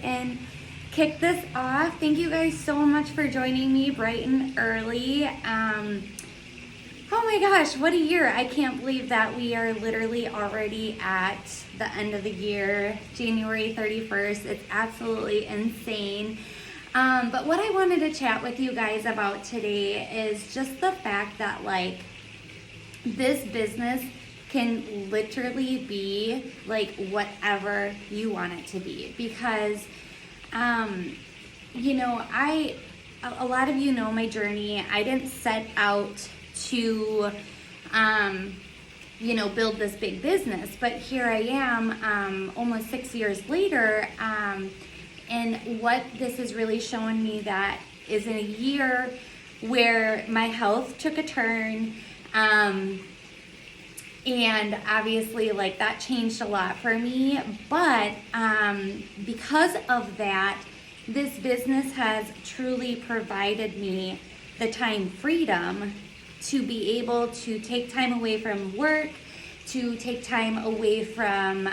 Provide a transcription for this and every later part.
and kick this off. Thank you guys so much for joining me bright and early. Oh my gosh, what a year. I can't believe that we are literally already at the end of the year, January 31st. It's absolutely insane. But what I wanted to chat with you guys about today is just the fact that like this business can literally be like whatever you want it to be, because a lot of you know my journey. I didn't set out to build this big business, but here I am almost 6 years later, and what this has really shown me that is in a year where my health took a turn, and obviously like that changed a lot for me, but because of that, this business has truly provided me the time freedom to be able to take time away from work, to take time away from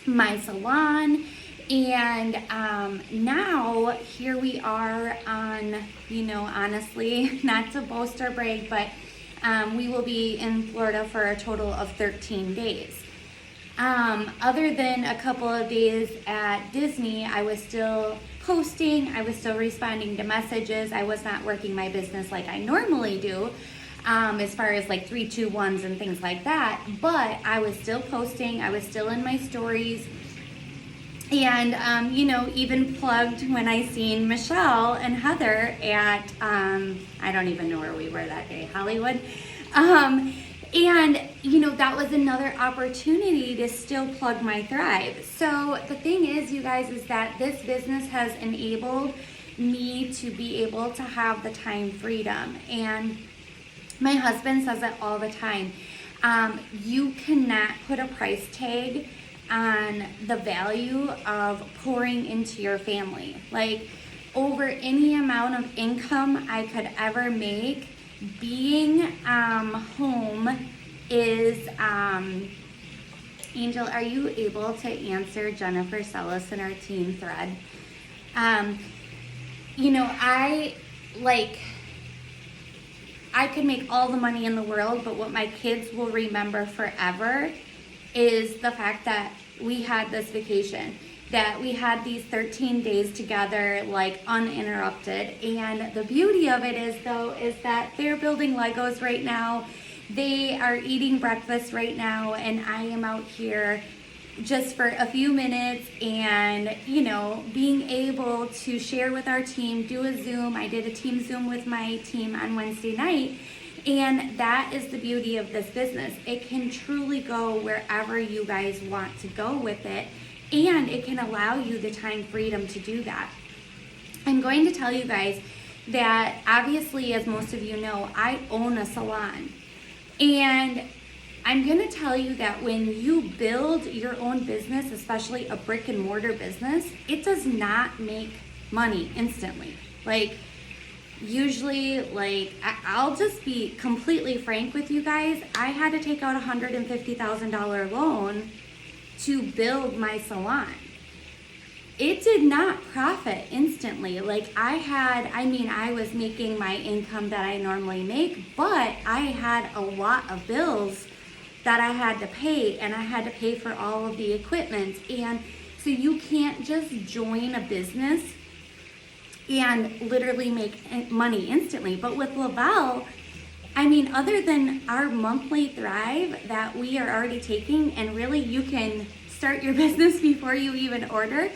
my salon. And now here we are on, honestly, not to boast or brag, but we will be in Florida for a total of 13 days. Other than a couple of days at Disney, I was still posting, I was still responding to messages. I was not working my business like I normally do, as far as like 3-2-1s and things like that, but I was still posting, I was still in my stories, and even plugged when I seen Michelle and Heather at, I don't even know where we were that day, Hollywood, and that was another opportunity to still plug my Thrive. So the thing is, you guys, is that this business has enabled me to be able to have the time freedom. And my husband says it all the time. You cannot put a price tag on the value of pouring into your family. Like, over any amount of income I could ever make, being home is, Angel, are you able to answer Jennifer Sellis in our team thread? I could make all the money in the world, but what my kids will remember forever is the fact that we had this vacation, that we had these 13 days together, like uninterrupted. And the beauty of it is that they're building Legos right now. They are eating breakfast right now, and I am out here just for a few minutes and, being able to share with our team, do a Zoom. I did a team Zoom with my team on Wednesday night. And that is the beauty of this business. It can truly go wherever you guys want to go with it, and it can allow you the time freedom to do that. I'm going to tell you guys that obviously, as most of you know, I own a salon. And I'm going to tell you that when you build your own business, especially a brick and mortar business, it does not make money instantly. Like, usually, I'll just be completely frank with you guys. I had to take out a $150,000 loan to build my salon. It did not profit instantly. I was making my income that I normally make, but I had a lot of bills that I had to pay, and I had to pay for all of the equipment. And so you can't just join a business and literally make money instantly. But with Lavelle, other than our monthly Thrive that we are already taking, and really you can start your business before you even order,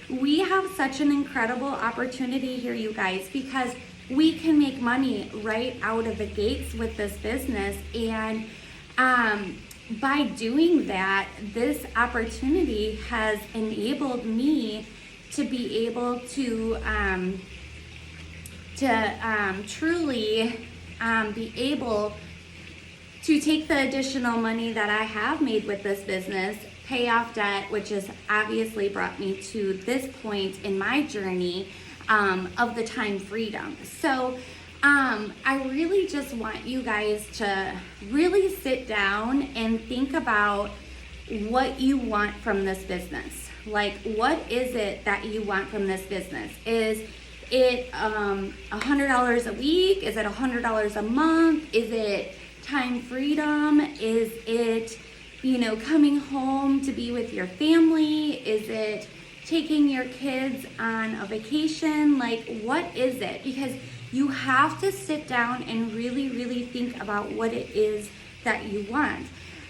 we have such an incredible opportunity here, you guys, because we can make money right out of the gates with this business. And by doing that, this opportunity has enabled me to be able to truly be able to take the additional money that I have made with this business, pay off debt, which has obviously brought me to this point in my journey of the time freedom. So I really just want you guys to really sit down and think about what you want from this business. Like, what is it that you want from this business? Is it $100 a week? Is it $100 a month? Is it time freedom? Is it, coming home to be with your family? Is it taking your kids on a vacation? Like, what is it? Because you have to sit down and really, really think about what it is that you want.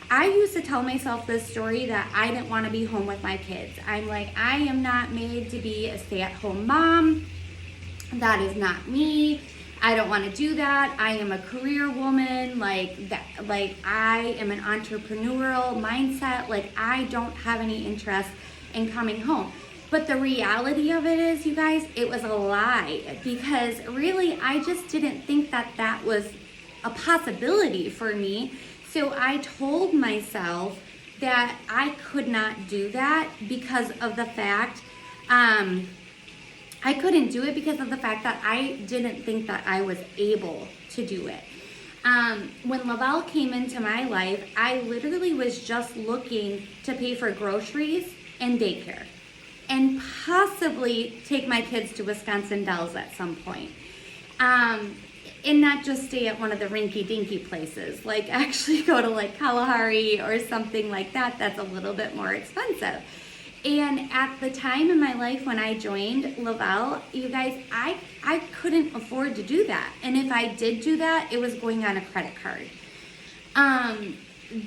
I used to tell myself this story that I didn't want to be home with my kids. I'm like, I am not made to be a stay-at-home mom. That is not me. I don't want to do that. I am a career woman. Like I am an entrepreneurial mindset. Like, I don't have any interest in coming home. But the reality of it is, you guys, it was a lie, because really I just didn't think that that was a possibility for me. So I told myself that I could not do that because of the fact, I couldn't do it because of the fact that I didn't think that I was able to do it. When Lavelle came into my life, I literally was just looking to pay for groceries and daycare, and possibly take my kids to Wisconsin Dells at some point. And not just stay at one of the rinky-dinky places, like actually go to like Kalahari or something like that that's a little bit more expensive. And at the time in my life when I joined Lavelle, you guys, I couldn't afford to do that. And if I did do that, it was going on a credit card.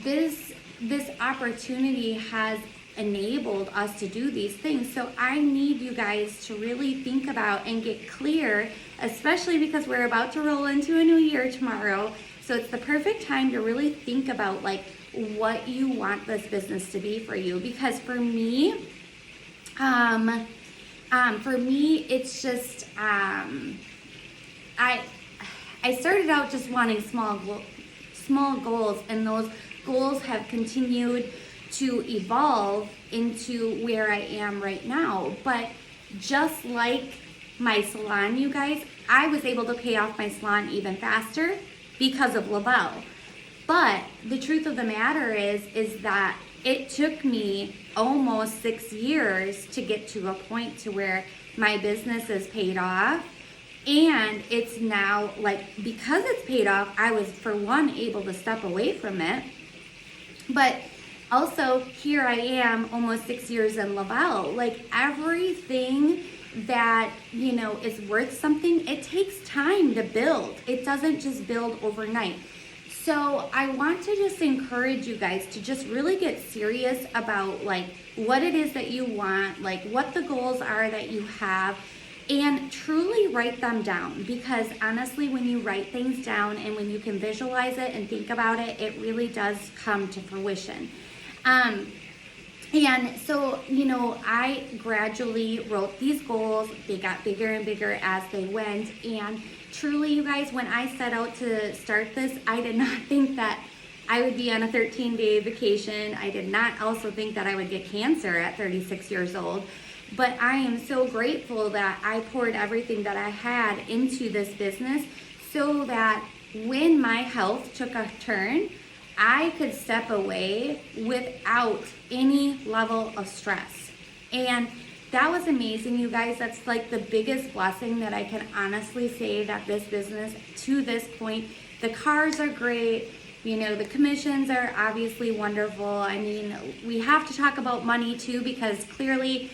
This opportunity has enabled us to do these things. So I need you guys to really think about and get clear, especially because we're about to roll into a new year tomorrow. So it's the perfect time to really think about like what you want this business to be for you. Because for me, it's just, I started out just wanting small goals, and those goals have continued to evolve into where I am right now. But just like my salon, you guys, I was able to pay off my salon even faster because of Lavelle. But the truth of the matter is that it took me almost 6 years to get to a point to where my business is paid off. And it's now, like, because it's paid off, I was, for one, able to step away from it. But also, here I am almost 6 years in Lavelle. Like, everything that, is worth something, it takes time to build. It doesn't just build overnight. So I want to just encourage you guys to just really get serious about like what it is that you want, like what the goals are that you have, and truly write them down. Because honestly, when you write things down and when you can visualize it and think about it, it really does come to fruition. And so, I gradually wrote these goals. They got bigger and bigger as they went. And truly, you guys, when I set out to start this, I did not think that I would be on a 13-day vacation. I did not also think that I would get cancer at 36 years old. But I am so grateful that I poured everything that I had into this business so that when my health took a turn, I could step away without any level of stress. And that was amazing, you guys. That's like the biggest blessing that I can honestly say that this business, to this point, the cars are great. The commissions are obviously wonderful. I mean, we have to talk about money too, because clearly,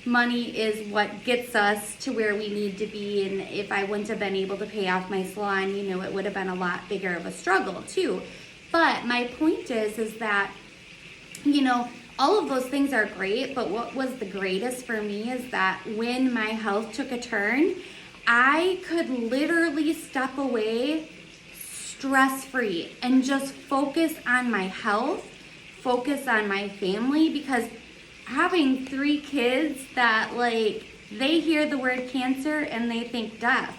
money is what gets us to where we need to be. And if I wouldn't have been able to pay off my salon, it would have been a lot bigger of a struggle too. But my point is that, all of those things are great, but what was the greatest for me is that when my health took a turn, I could literally step away stress-free and just focus on my health, focus on my family, because having 3 kids that they hear the word cancer and they think death,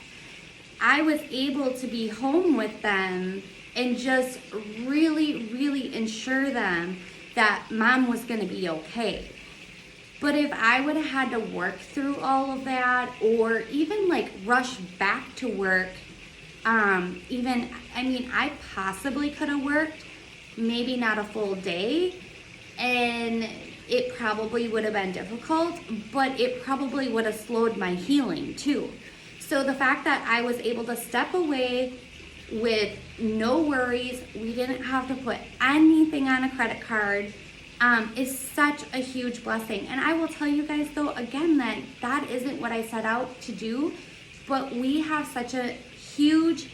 I was able to be home with them and just really, really ensure them that mom was going to be okay. But if I would have had to work through all of that, or even rush back to work, I possibly could have worked maybe not a full day, and it probably would have been difficult, but it probably would have slowed my healing too. So the fact that I was able to step away with no worries, we didn't have to put anything on a credit card, is such a huge blessing. And I will tell you guys though, again, that isn't what I set out to do, but we have such a huge,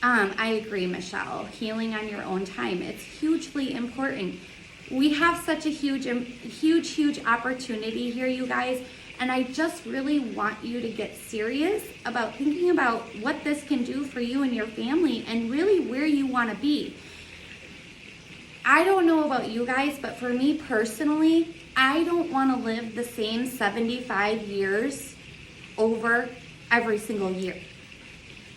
I agree, Michelle, healing on your own time. It's hugely important. We have such a huge opportunity here, you guys. And I just really want you to get serious about thinking about what this can do for you and your family and really where you want to be. I don't know about you guys, but for me personally, I don't want to live the same 75 years over every single year.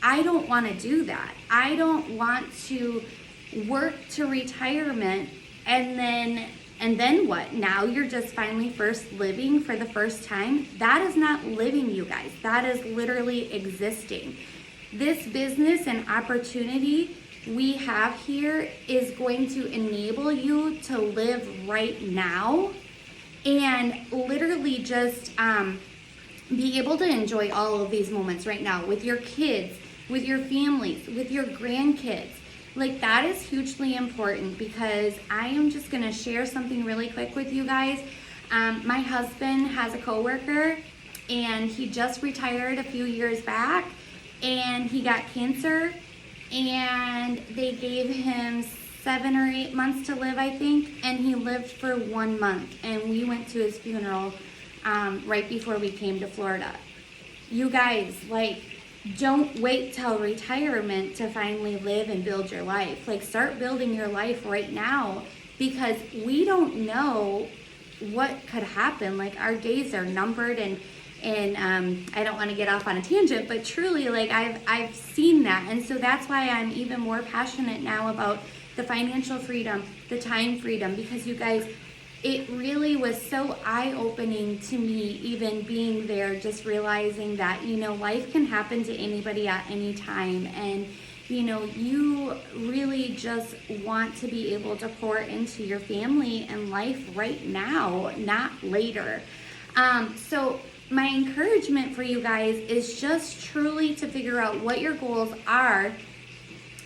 I don't want to do that. I don't want to work to retirement and then what? Now you're just finally first living for the first time? That is not living, you guys. That is literally existing. This business and opportunity we have here is going to enable you to live right now and literally just be able to enjoy all of these moments right now with your kids, with your families, with your grandkids. Like, that is hugely important, because I am just going to share something really quick with you guys. My husband has a coworker, and he just retired a few years back, and he got cancer, and they gave him 7 or 8 months to live, I think, and he lived for 1 month, and we went to his funeral right before we came to Florida. You guys, like, don't wait till retirement to finally live and build your life. Like, start building your life right now, because we don't know what could happen. Like, our days are numbered, and I don't want to get off on a tangent, but truly, like, I've seen that. And so that's why I'm even more passionate now about the financial freedom, the time freedom, because you guys, it really was so eye-opening to me, even being there, just realizing that, you know, life can happen to anybody at any time. And, you know, you really just want to be able to pour into your family and life right now, not later. So my encouragement for you guys is just truly to figure out what your goals are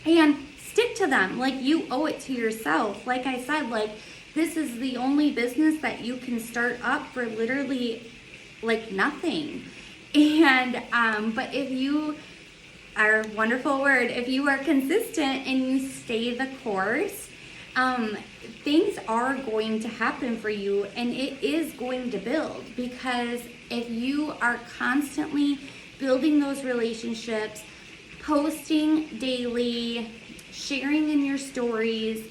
and stick to them. Like, you owe it to yourself. Like I said, like, this is the only business that you can start up for literally like nothing. And but if you are, wonderful word, if you are consistent and you stay the course, things are going to happen for you, and it is going to build, because if you are constantly building those relationships, posting daily, sharing in your stories,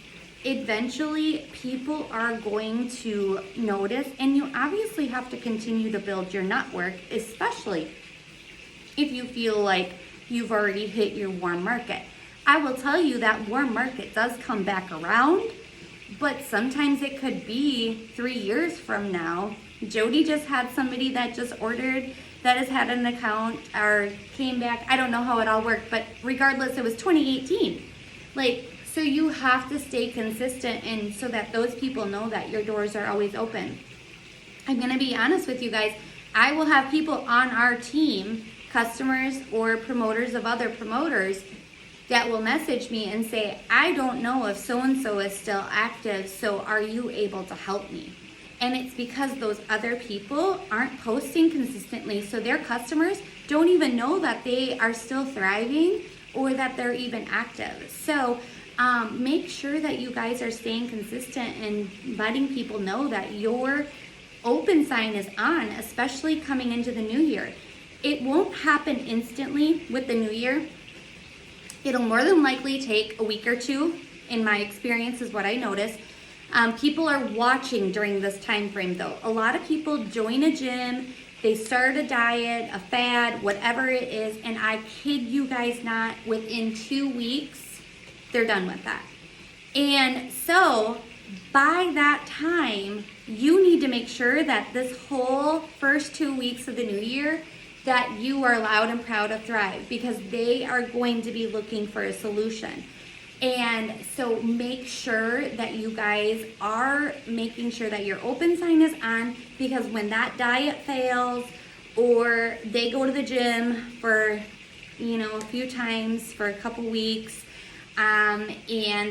eventually people are going to notice. And you obviously have to continue to build your network, especially if you feel like you've already hit your warm market. I will tell you that warm market does come back around, but sometimes it could be 3 years from now. Jody just had somebody that just ordered, that has had an account or came back. I don't know how it all worked, but regardless, it was 2018. Like, so you have to stay consistent, and so that those people know that your doors are always open. I'm going to be honest with you guys. I will have people on our team, customers or promoters of other promoters, that will message me and say, I don't know if so-and-so is still active, so are you able to help me? And it's because those other people aren't posting consistently, so their customers don't even know that they are still thriving or that they're even active. So make sure that you guys are staying consistent and letting people know that your open sign is on, especially coming into the new year. It won't happen instantly with the new year. It'll more than likely take a week or two, in my experience, is what I noticed. People are watching during this time frame, though. A lot of people join a gym, they start a diet, a fad, whatever it is, and I kid you guys not, within 2 weeks, they're done with that. And so by that time, you need to make sure that this whole first 2 weeks of the new year, that you are loud and proud of Thrive, because they are going to be looking for a solution. And so make sure that you guys are making sure that your open sign is on, because when that diet fails or they go to the gym for, a few times for a couple weeks, and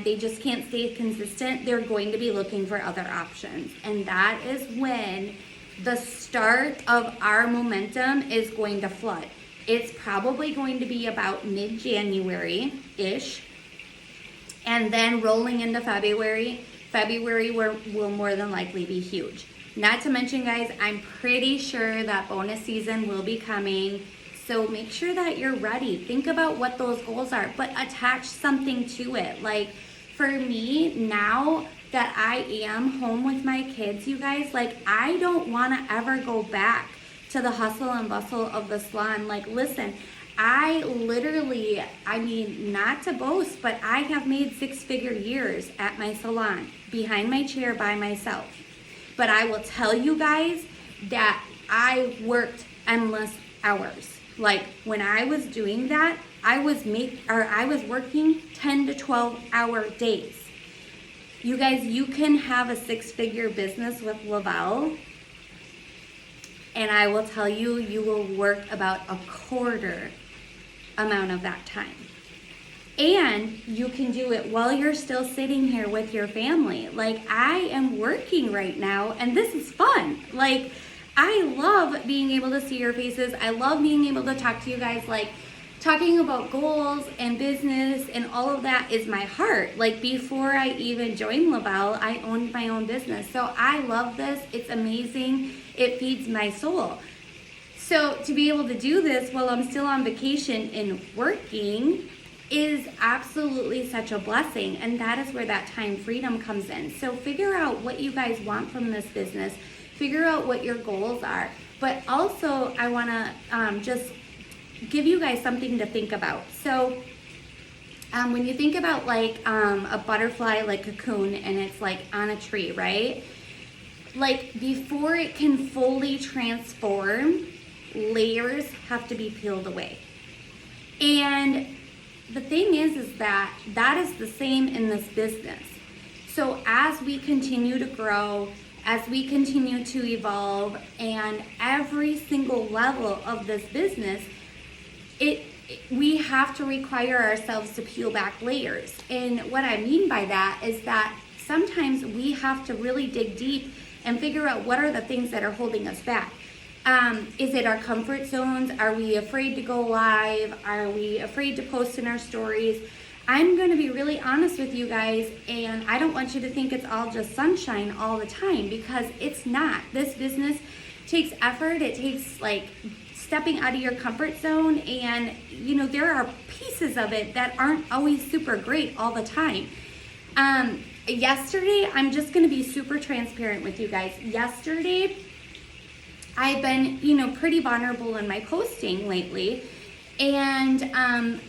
they just can't stay consistent, they're going to be looking for other options. And that is when the start of our momentum is going to flood. It's probably going to be about mid-January-ish. And then rolling into February will more than likely be huge. Not to mention, guys, I'm pretty sure that bonus season will be coming. So make sure that you're ready. Think about what those goals are, but attach something to it. Like for me, now that I am home with my kids, you guys, like I don't want to ever go back to the hustle and bustle of the salon. Like, listen, I literally, not to boast, but I have made 6-figure years at my salon, behind my chair by myself. But I will tell you guys that I worked endless hours. Like when I was doing that, I was working 10 to 12 hour days. You guys, you can have a 6-figure business with Lavelle, and I will tell you, you will work about a quarter amount of that time. And you can do it while you're still sitting here with your family. Like I am working right now and this is fun. Like I love being able to see your faces. I love being able to talk to you guys. Like talking about goals and business and all of that is my heart. Like before I even joined Lavelle, I owned my own business. So I love this. It's amazing. It feeds my soul. So to be able to do this while I'm still on vacation and working is absolutely such a blessing. And that is where that time freedom comes in. So figure out what you guys want from this business. Figure out what your goals are. But also I want to just give you guys something to think about. So when you think about like a butterfly, like cocoon, and it's like on a tree, right? Like before it can fully transform, layers have to be peeled away. And the thing is that is the same in this business. So as we continue to grow, as we continue to evolve, and every single level of this business, we have to require ourselves to peel back layers. And what I mean by that is that sometimes we have to really dig deep and figure out what are the things that are holding us back. Is it our comfort zones? Are we afraid to go live? Are we afraid to post in our stories? I'm going to be really honest with you guys, and I don't want you to think it's all just sunshine all the time, because it's not. This business takes effort. It takes like stepping out of your comfort zone, and there are pieces of it that aren't always super great all the time. Yesterday, I'm just going to be super transparent with you guys. Yesterday, I've been, pretty vulnerable in my posting lately, and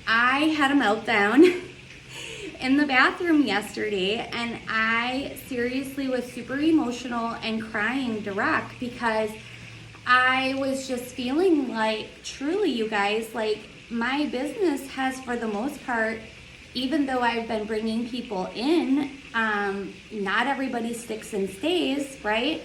I had a meltdown in the bathroom yesterday, and I seriously was super emotional and crying direct because I was just feeling like, truly, you guys, like my business has, for the most part, even though I've been bringing people in, not everybody sticks and stays, right?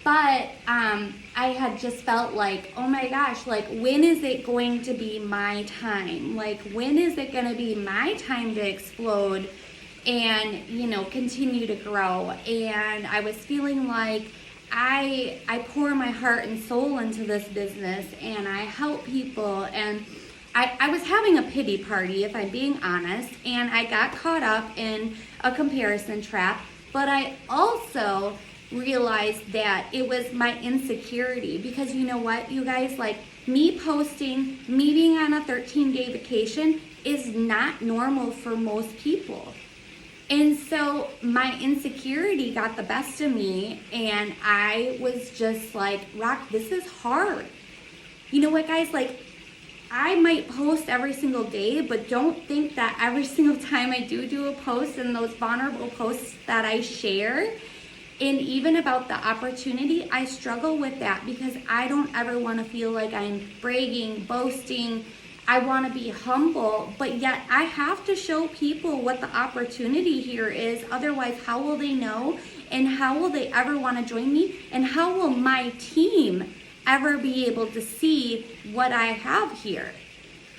But I had just felt like, oh my gosh, like when is it going to be my time? Like when is it going to be my time to explode and, continue to grow? And I was feeling like I pour my heart and soul into this business, and I help people, and I was having a pity party, if I'm being honest, and I got caught up in a comparison trap, but I also realized that it was my insecurity, because you know what, you guys, like me posting, me being on a 13-day vacation is not normal for most people. And so my insecurity got the best of me, and I was just like, Rock, this is hard. You know what, guys, like I might post every single day, but don't think that every single time I do a post, and those vulnerable posts that I share, and even about the opportunity, I struggle with that because I don't ever want to feel like I'm bragging, boasting. I want to be humble, but yet I have to show people what the opportunity here is. Otherwise, how will they know? And how will they ever want to join me? And how will my team ever be able to see what I have here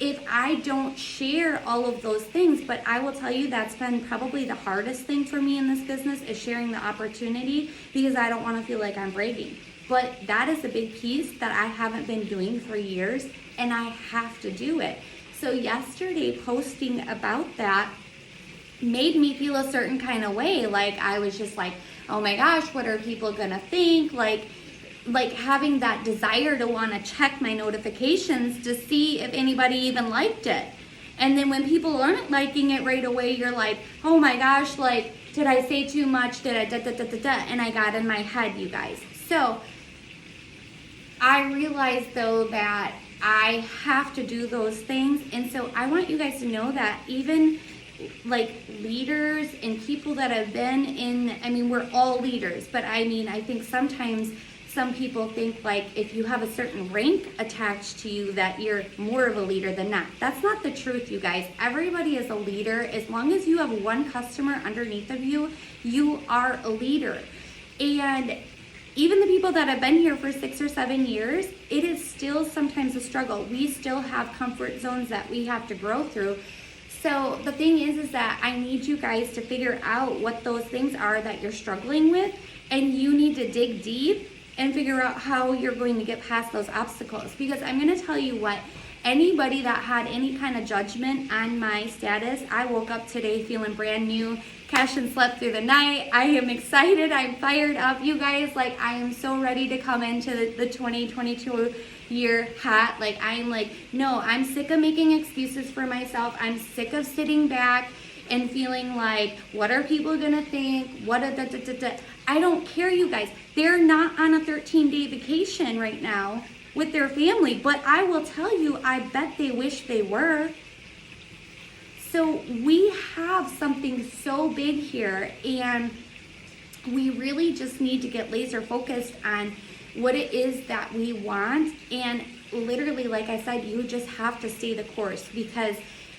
if I don't share all of those things? But I will tell you, that's been probably the hardest thing for me in this business, is sharing the opportunity, because I don't want to feel like I'm bragging. But that is a big piece that I haven't been doing for years, and I have to do it. So yesterday, posting about that made me feel a certain kind of way. Like, I was just like, oh my gosh, what are people gonna think? Like having that desire to want to check my notifications to see if anybody even liked it. And then when people aren't liking it right away, you're like, oh my gosh, like, did I say too much? Did I And I got in my head, you guys. So I realized, though, that I have to do those things. And so I want you guys to know that even like leaders and people that have been in, I mean, we're all leaders, but I mean, I think sometimes some people think like if you have a certain rank attached to you that you're more of a leader than not. That's not the truth, you guys. Everybody is a leader. As long as you have one customer underneath of you, you are a leader. And even the people that have been here for 6 or 7 years, it is still sometimes a struggle. We still have comfort zones that we have to grow through. So the thing is that I need you guys to figure out what those things are that you're struggling with, and you need to dig deep and figure out how you're going to get past those obstacles. Because I'm going to tell you what, anybody that had any kind of judgment on my status, I woke up today feeling brand new. Cash and slept through the night. I am excited. I'm fired up, you guys. Like, I am so ready to come into the 2022 year hot. Like, I'm like, no, I'm sick of making excuses for myself. I'm sick of sitting back and feeling like, what are people gonna think? I don't care, you guys. They're not on a 13-day vacation right now with their family, but I will tell you, I bet they wish they were. So we have something so big here, and we really just need to get laser focused on what it is that we want. And literally, like I said, you just have to stay the course, because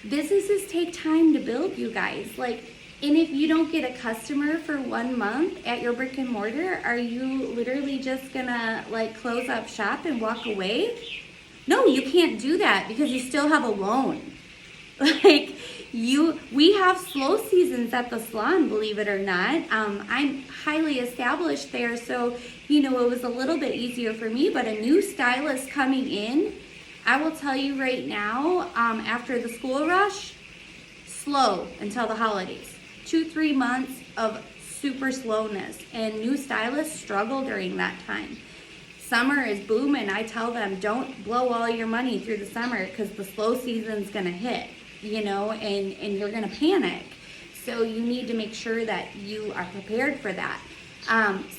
businesses take time to build, you guys. Like, and if you don't get a customer for 1 month at your brick and mortar, are you literally just gonna like close up shop and walk away? No, you can't do that, because you still have a loan. Like, we have slow seasons at the salon, believe it or not. I'm highly established there, so it was a little bit easier for me. But a new stylist coming in, I will tell you right now, after the school rush, slow until the holidays. 2-3 months of super slowness, and new stylists struggle during that time. Summer is booming. I tell them, don't blow all your money through the summer, because the slow season's gonna hit, and you're gonna panic. So you need to make sure that you are prepared for that.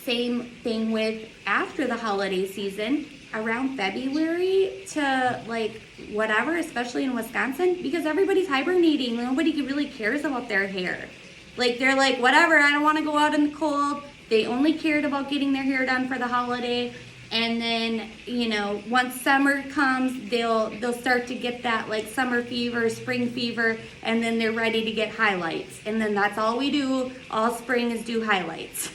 Same thing with after the holiday season, around February to like whatever, especially in Wisconsin, because everybody's hibernating. Nobody really cares about their hair. Like, they're like, whatever, I don't want to go out in the cold. They only cared about getting their hair done for the holiday. And then, once summer comes, they'll start to get that like summer fever, spring fever, and then they're ready to get highlights. And then that's all we do all spring is do highlights.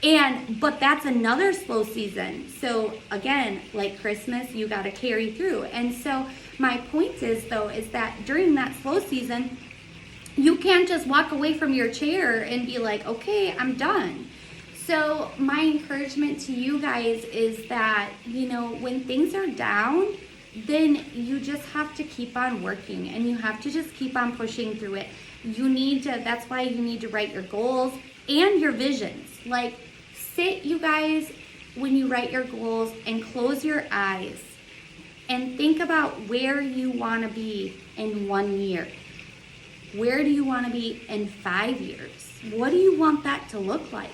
But that's another slow season. So again, like Christmas, you got to carry through. And so my point is, though, is that during that slow season, you can't just walk away from your chair and be like, okay, I'm done. So my encouragement to you guys is that, when things are down, then you just have to keep on working, and you have to just keep on pushing through it. That's why you need to write your goals and your visions. Like, sit, you guys, when you write your goals, and close your eyes and think about where you want to be in 1 year. Where do you want to be in 5 years? What do you want that to look like?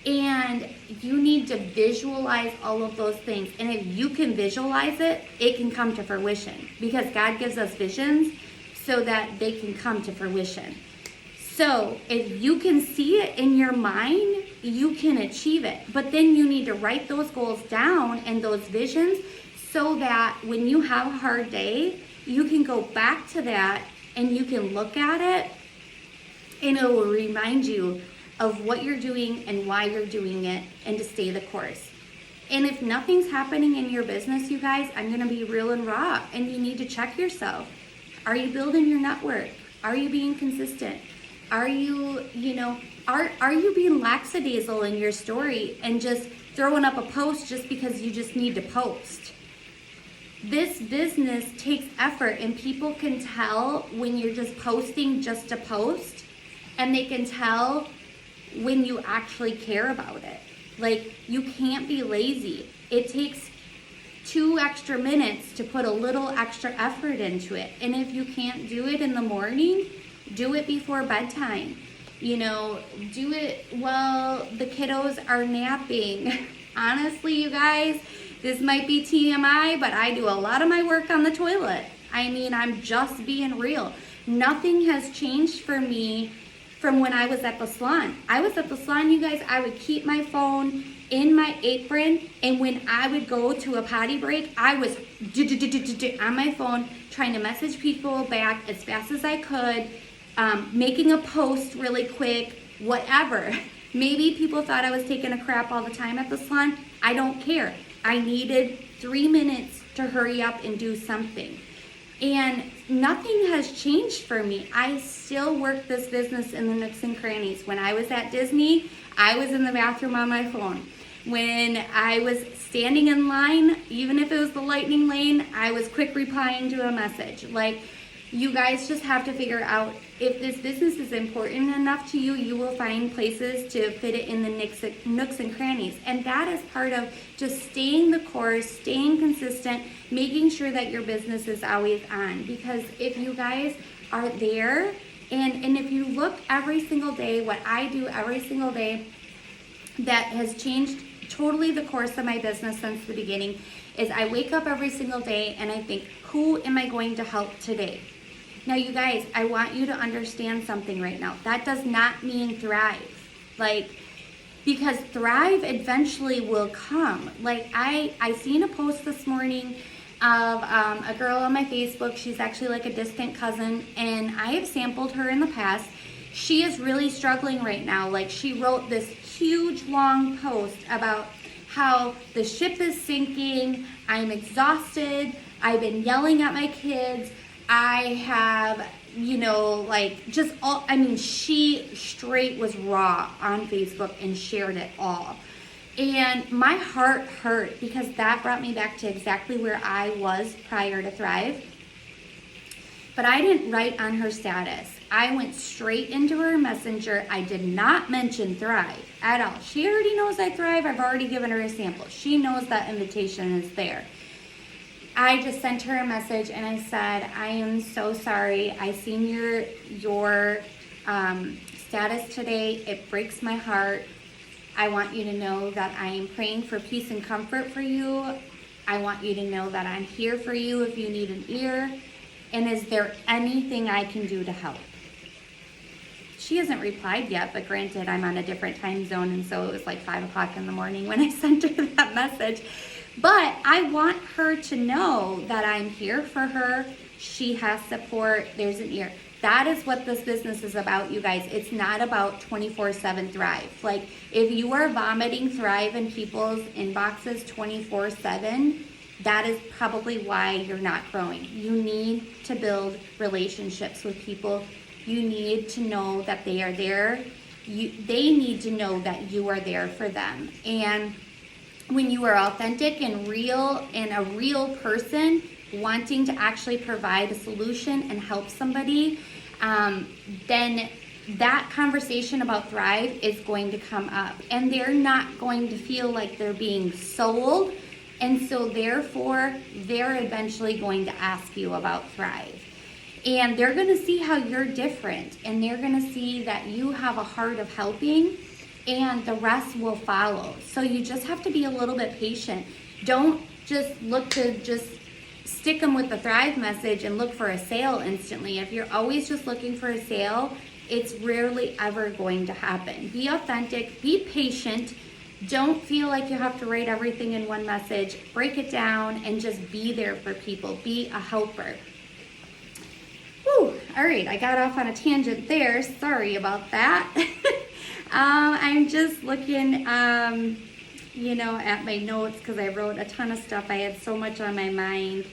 And you need to visualize all of those things. And if you can visualize it, it can come to fruition, because God gives us visions so that they can come to fruition. So if you can see it in your mind, you can achieve it. But then you need to write those goals down and those visions, so that when you have a hard day, you can go back to that and you can look at it, and it will remind you of what you're doing and why you're doing it, and to stay the course. And if nothing's happening in your business, you guys, I'm going to be real and raw, and you need to check yourself. Are you building your network? Are you being consistent? Are you, are you being lackadaisical in your story and just throwing up a post just because you just need to post? This business takes effort, and people can tell when you're just posting just to post, and they can tell when you actually care about it. Like, you can't be lazy. It takes 2 extra minutes to put a little extra effort into it. And if you can't do it in the morning, do it before bedtime. Do it while the kiddos are napping. Honestly, you guys, this might be TMI, but I do a lot of my work on the toilet. I mean, I'm just being real. Nothing has changed for me from when I was at the salon. I was at the salon, you guys, I would keep my phone in my apron, and when I would go to a potty break, I was on my phone trying to message people back as fast as I could, making a post really quick, whatever. Maybe people thought I was taking a crap all the time at the salon. I don't care. I needed 3 minutes to hurry up and do something. And nothing has changed for me. I still work this business in the nooks and crannies. When I was at Disney, I was in the bathroom on my phone. When I was standing in line, even if it was the lightning lane, I was quick replying to a message. Like, you guys just have to figure out if this business is important enough to you, you will find places to fit it in the nooks and crannies. And that is part of just staying the course, staying consistent, making sure that your business is always on. Because if you guys are there, and if you look every single day, what I do every single day that has changed totally the course of my business since the beginning, is I wake up every single day and I think, who am I going to help today? Now, you guys, I want you to understand something right now. That does not mean thrive. Because thrive eventually will come. I seen a post this morning of a girl on my Facebook. She's actually like a distant cousin, and I have sampled her in the past. She is really struggling right now. She wrote this huge long post about how the ship is sinking. I'm exhausted. I've been yelling at my kids. I have, she straight was raw on Facebook and shared it all. And my heart hurt, because that brought me back to exactly where I was prior to Thrive. But I didn't write on her status. I went straight into her messenger. I did not mention Thrive at all. She already knows I Thrive. I've already given her a sample. She knows that invitation is there. I just sent her a message and I said, I am so sorry. I seen your status today. It breaks my heart. I want you to know that I am praying for peace and comfort for you. I want you to know that I'm here for you if you need an ear. And is there anything I can do to help? She hasn't replied yet, but granted, I'm on a different time zone, and so it was like 5 o'clock in the morning when I sent her that message. But I want her to know that I'm here for her. She has support. There's an ear. That is what this business is about, you guys. It's not about 24/7 Thrive. If you are vomiting Thrive in people's inboxes 24/7, that is probably why you're not growing. You need to build relationships with people. You need to know that they are there. They need to know that you are there for them. And when you are authentic and real, and a real person wanting to actually provide a solution and help somebody, then that conversation about Thrive is going to come up. And they're not going to feel like they're being sold. And so therefore, they're eventually going to ask you about Thrive. And they're going to see how you're different. And they're going to see that you have a heart of helping. And the rest will follow. So you just have to be a little bit patient. Don't just look to just stick them with the Thrive message and look for a sale instantly. If you're always just looking for a sale, it's rarely ever going to happen. Be authentic, be patient. Don't feel like you have to write everything in one message. Break it down and just be there for people. Be a helper. All right, I got off on a tangent there. Sorry about that. I'm just looking, at my notes because I wrote a ton of stuff. I had so much on my mind.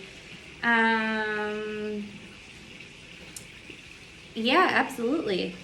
Yeah, absolutely.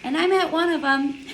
And I'm at one of them.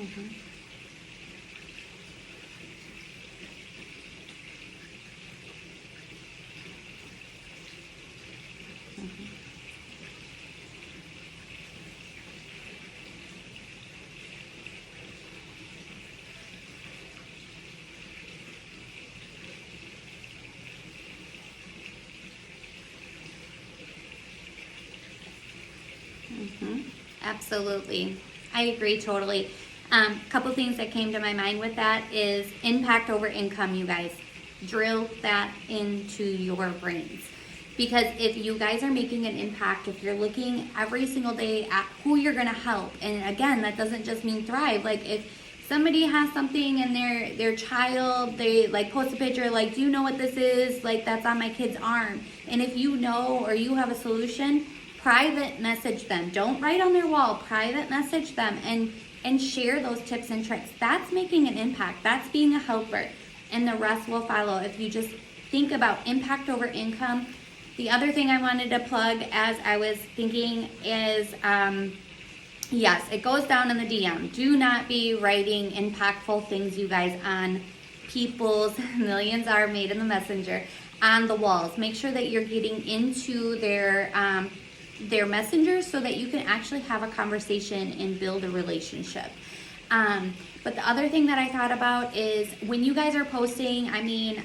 Mhm. Mhm. Absolutely. I agree totally. Couple things that came to my mind with that is impact over income, you guys. Drill that into your brains. Because if you guys are making an impact, if you're looking every single day at who you're going to help, and again, that doesn't just mean Thrive. Like if somebody has something in their child, they like post a picture, like, do you know what this is? Like that's on my kid's arm. And if you know or you have a solution, private message them. Don't write on their wall. Private message them and share those tips and tricks. That's making an impact. That's being a helper. And the rest will follow if you just think about impact over income. The other thing I wanted to plug as I was thinking is, yes, it goes down in the DM. Do not be writing impactful things, you guys, on people's millions are made in the messenger on the walls. Make sure that you're getting into their messengers so that you can actually have a conversation and build a relationship. But the other thing that I thought about is when you guys are posting, I mean,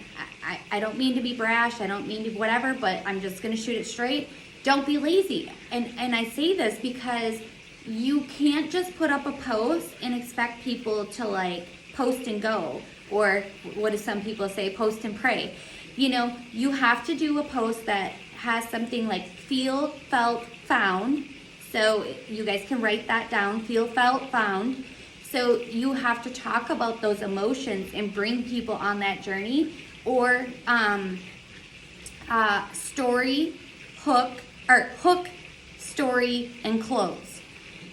I don't mean to be brash, I don't mean to whatever, but I'm just going to shoot it straight. Don't be lazy. And I say this because you can't just put up a post and expect people to like post and go, or what do some people say, post and pray. You know, you have to do a post that has something like feel, felt, found. So you guys can write that down, feel, felt, found. So you have to talk about those emotions and bring people on that journey, or story, hook, story, and close.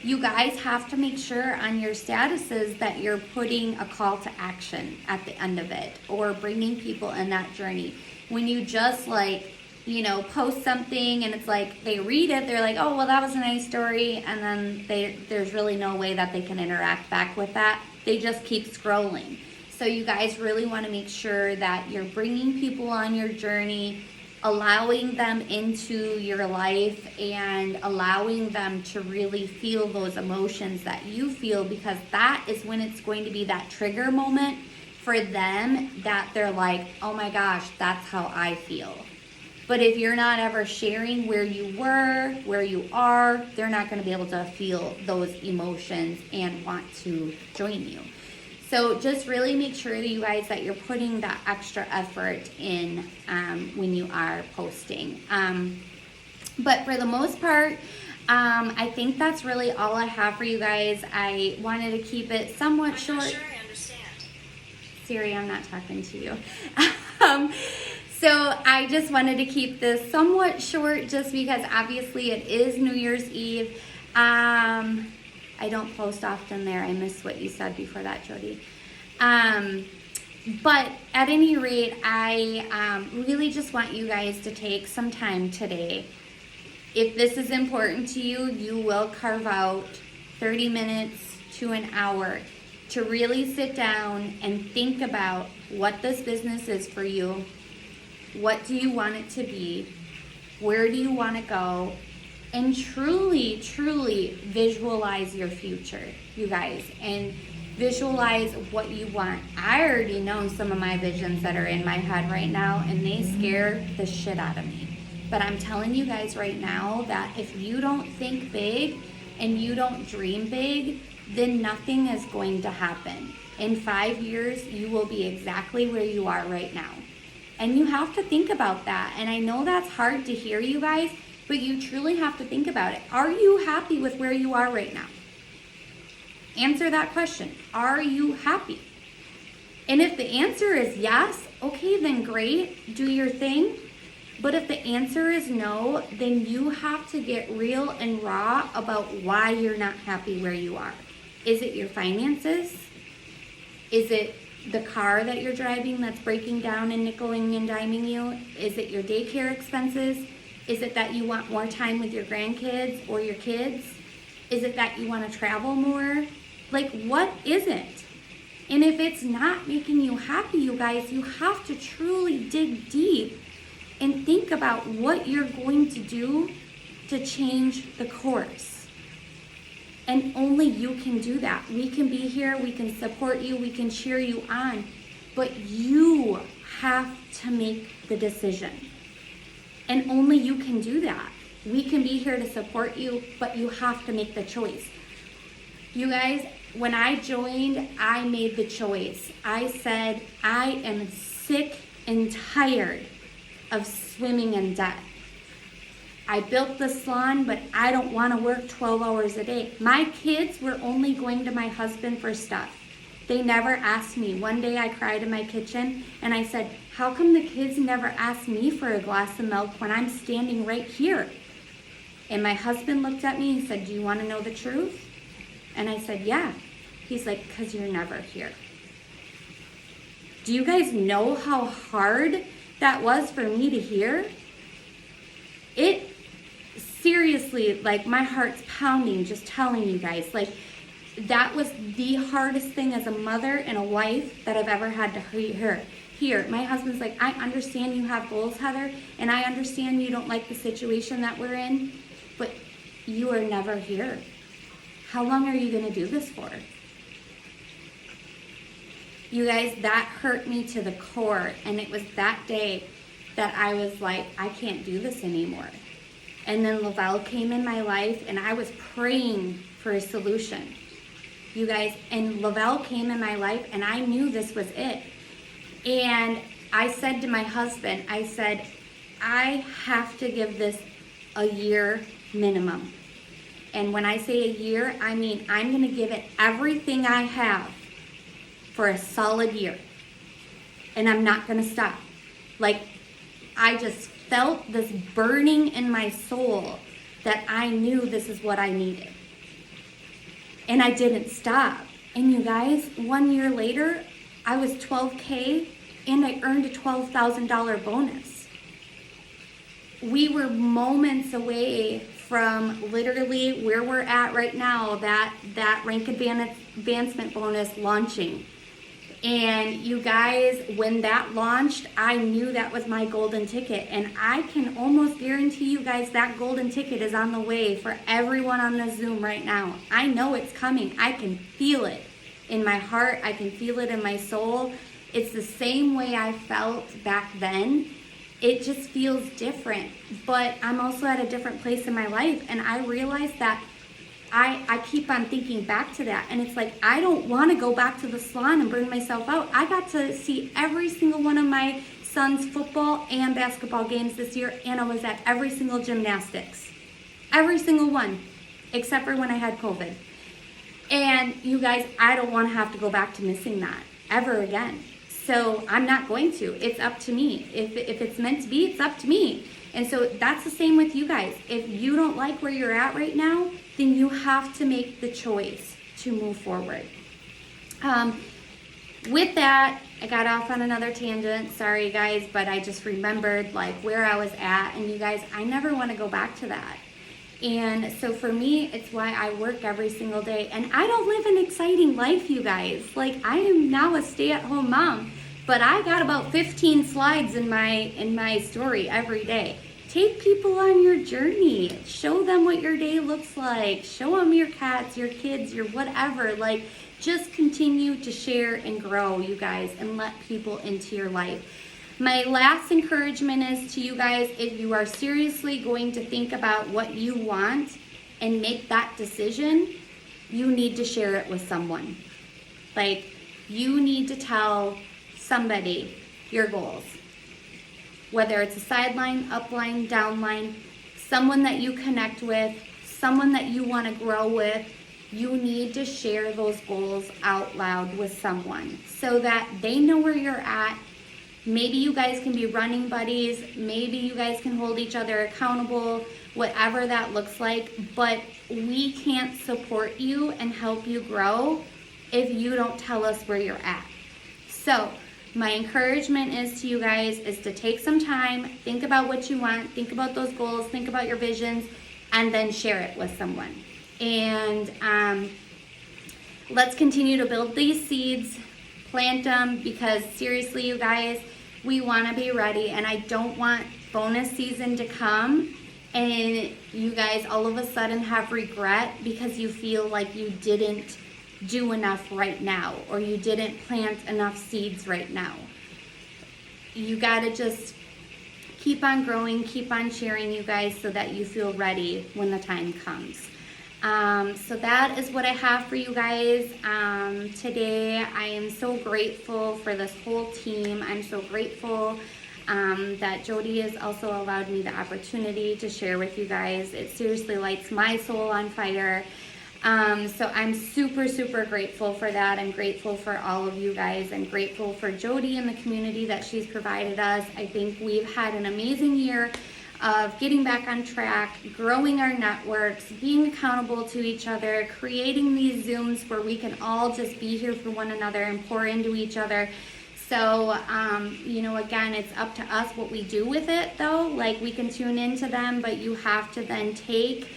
You guys have to make sure on your statuses that you're putting a call to action at the end of it, or bringing people in that journey. When you just like, you know, post something and it's like they read it, they're like, oh, well, that was a nice story, and then there's really no way that they can interact back with that. They just keep scrolling. So you guys really want to make sure that you're bringing people on your journey, allowing them into your life, and allowing them to really feel those emotions that you feel, because that is when it's going to be that trigger moment for them that they're like, oh my gosh, that's how I feel. But if you're not ever sharing where you were, where you are, they're not going to be able to feel those emotions and want to join you. So just really make sure that you guys that you're putting that extra effort in when you are posting. But for the most part, I think that's really all I have for you guys. I wanted to keep it somewhat short. I'm not sure I understand. Siri, I'm not talking to you. So I just wanted to keep this somewhat short just because obviously it is New Year's Eve. I don't post often there. I missed what you said before that, Jody. But at any rate, I really just want you guys to take some time today. If this is important to you, you will carve out 30 minutes to an hour to really sit down and think about what this business is for you. What do you want it to be? Where do you want to go? And truly, truly visualize your future, you guys, and visualize what you want. I already know some of my visions that are in my head right now, and they scare the shit out of me. But I'm telling you guys right now that if you don't think big and you don't dream big, then nothing is going to happen. In 5 years, you will be exactly where you are right now. And you have to think about that. And I know that's hard to hear, you guys, but you truly have to think about it. Are you happy with where you are right now? Answer that question. Are you happy? And if the answer is yes, okay, then great, do your thing. But if the answer is no, then you have to get real and raw about why you're not happy where you are. Is it your finances? Is it the car that you're driving that's breaking down and nickeling and diming you? Is it your daycare expenses? Is it that you want more time with your grandkids or your kids? Is it that you want to travel more? Like, what is it? And if it's not making you happy, you guys, you have to truly dig deep and think about what you're going to do to change the course. And only you can do that. We can be here, we can support you, we can cheer you on, but you have to make the decision. And only you can do that. We can be here to support you, but you have to make the choice. You guys, when I joined, I made the choice. I said, I am sick and tired of swimming in debt. I built the salon, but I don't want to work 12 hours a day. My kids were only going to my husband for stuff. They never asked me. One day I cried in my kitchen and I said, how come the kids never ask me for a glass of milk when I'm standing right here? And my husband looked at me and said, do you want to know the truth? And I said, yeah. He's like, because you're never here. Do you guys know how hard that was for me to hear? It seriously, like, my heart's pounding just telling you guys. Like, that was the hardest thing as a mother and a wife that I've ever had to hear. My husband's like, I understand you have goals, Heather, and I understand you don't like the situation that we're in, but you are never here. How long are you going to do this for? You guys, that hurt me to the core, and it was that day that I was like, I can't do this anymore. And then Lavelle came in my life, and I was praying for a solution. You guys, and Lavelle came in my life, and I knew this was it. And I said to my husband, I said, I have to give this a year minimum. And when I say a year, I mean I'm going to give it everything I have for a solid year. And I'm not going to stop. Like, I just felt this burning in my soul that I knew this is what I needed. And I didn't stop. And you guys, 1 year later, I was $12K and I earned a $12,000 bonus. We were moments away from literally where we're at right now, that rank advancement bonus launching. And you guys, when that launched, I knew that was my golden ticket. And I can almost guarantee you guys that golden ticket is on the way for everyone on the Zoom right now. I know it's coming. I can feel it in my heart. I can feel it in my soul. It's the same way I felt back then. It just feels different. But I'm also at a different place in my life. And I realized that I keep on thinking back to that, and it's like, I don't want to go back to the salon and burn myself out. I got to see every single one of my son's football and basketball games this year, and I was at every single gymnastics. Every single one, except for when I had COVID. And you guys, I don't want to have to go back to missing that ever again. So I'm not going to. It's up to me. If it's meant to be, it's up to me. And so that's the same with you guys. If you don't like where you're at right now, then you have to make the choice to move forward. With that, I got off on another tangent. Sorry, guys, but I just remembered like where I was at. And you guys, I never want to go back to that. And so for me, it's why I work every single day. And I don't live an exciting life, you guys. Like, I am now a stay-at-home mom, but I got about 15 slides in my story every day. Take people on your journey. Show them what your day looks like. Show them your cats, your kids, your whatever. Like, just continue to share and grow, you guys, and let people into your life. My last encouragement is to you guys, if you are seriously going to think about what you want and make that decision, you need to share it with someone. Like, you need to tell somebody your goals. Whether it's a sideline, upline, downline, someone that you connect with, someone that you want to grow with, you need to share those goals out loud with someone so that they know where you're at. Maybe you guys can be running buddies. Maybe you guys can hold each other accountable, whatever that looks like. But we can't support you and help you grow if you don't tell us where you're at. So my encouragement is to you guys is to take some time, think about what you want, think about those goals, think about your visions, and then share it with someone. And let's continue to build these seeds, plant them, because seriously, you guys, we want to be ready, and I don't want bonus season to come and you guys all of a sudden have regret because you feel like you didn't do enough right now, or you didn't plant enough seeds right now. You got to just keep on growing, keep on sharing, you guys, so that you feel ready when the time comes. So that is what I have for you guys today. I am so grateful for this whole team. I'm so grateful that Jody has also allowed me the opportunity to share with you guys. It seriously lights my soul on fire. So I'm super, super grateful for that. I'm grateful for all of you guys. I'm grateful for Jody and the community that she's provided us. I think we've had an amazing year of getting back on track, growing our networks, being accountable to each other, creating these Zooms where we can all just be here for one another and pour into each other. So, again, it's up to us what we do with it, though. Like, we can tune into them, but you have to then take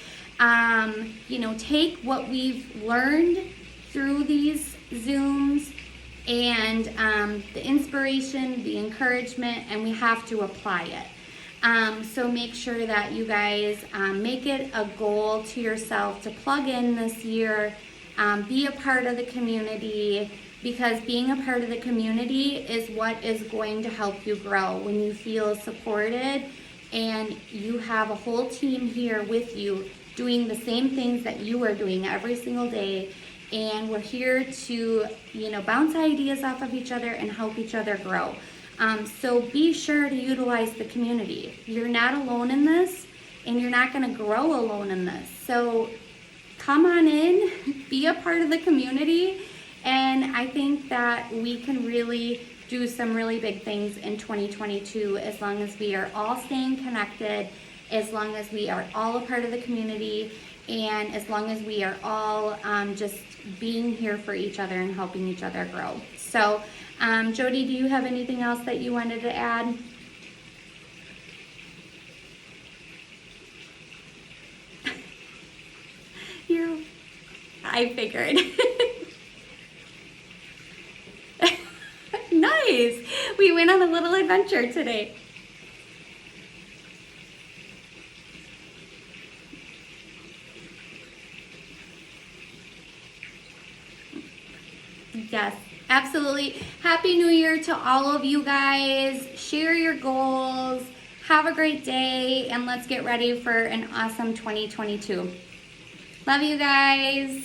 what we've learned through these Zooms and the inspiration, the encouragement, and we have to apply it. So make sure that you guys make it a goal to yourself to plug in this year, be a part of the community, because being a part of the community is what is going to help you grow. When you feel supported and you have a whole team here with you doing the same things that you are doing every single day, and we're here to bounce ideas off of each other and help each other grow. So be sure to utilize the community. You're not alone in this, and you're not going to grow alone in this. So come on in, be a part of the community, and I think that we can really do some really big things in 2022 as long as we are all staying connected, as long as we are all a part of the community, and as long as we are all just being here for each other and helping each other grow. So, Jody, do you have anything else that you wanted to add? I figured. Nice. We went on a little adventure today. Yes, absolutely. Happy New Year to all of you guys. Share your goals. Have a great day, and let's get ready for an awesome 2022. Love you guys.